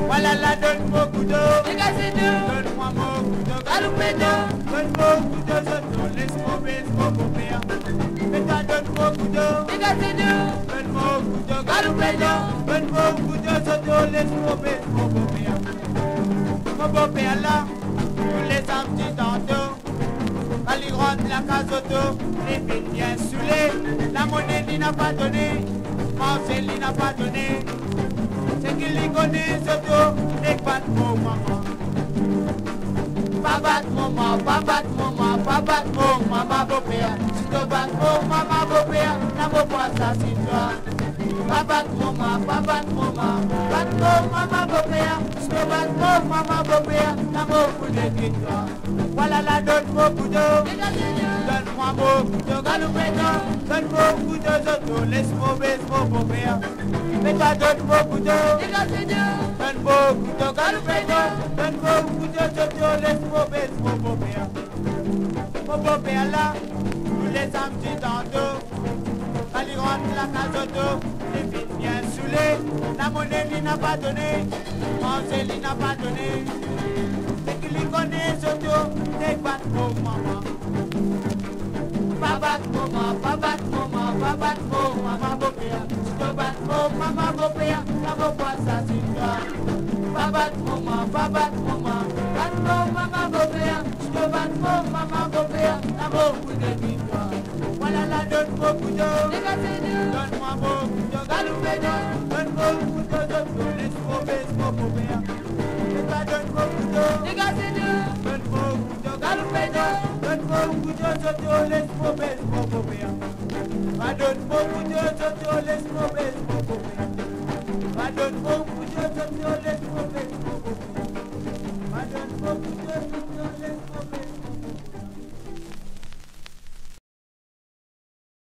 Voilà la donne-moi couteau, donne-moi mon couteau, galopé-do, donne-moi couteau, soto, laisse-moi popéa. Mais toi donne-moi couteau, donne-moi couteau, galopé-do, donne-moi couteau, soto, laisse-moi popéa. Mon popéa là, tous les samedis tantôt, quand il rentre la case auto, les filles bien saoulées, la monnaie il n'a pas donné, Marcel il n'a pas donné. C'est qu'il y connaît surtout les pattes mon maman. Pas battre maman, pas battre maman, pas battre mon maman beau-père. Si tu battes mon maman beau-père, n'a pas ça c'est toi. Pas battre maman, pas battre maman, battre mon maman beau-père. Si tu battes mon maman beau-père, n'a pas beaucoup de toi. Voilà la donne-moi couteau, donne-moi mon couteau, galopé-do, donne-moi couteau, soto, laisse-moi baisser mon beau-père. Mais toi donne-moi couteau, donne-moi couteau, galopé-do, donne-moi couteau, soto, laisse-moi baisser mon beau-père. Mon beau-père là, tous les samedis tantôt, quand il rentre la case auto, les filles bien saoulées, la monnaie il n'a pas donné, Marcel il n'a pas donné. C'est qu'il y connaît surtout les pattes pour maman. Pas battre maman, pas battre maman, pas battre maman beau-père. Si tu battes maman beau-père, la beau-père ça c'est toi. Pas battre maman, pas battre maman, battre maman beau-père. Si tu battes maman beau-père, la beau-père de toi. Voilà la donne-moi couteau, donne-moi mon couteau, galopé-do, donne-moi couteau, soto, laisse-moi baisser mon beau-père. Et toi donne-moi couteau, donne-moi couteau, galopé-do, donne-moi couteau, soto, laisse-moi baisser mon beau-père. Va donne-moi couteau, soto, laisse-moi baisser mon beau-père. Va donne-moi couteau, soto, laisse-moi baisser.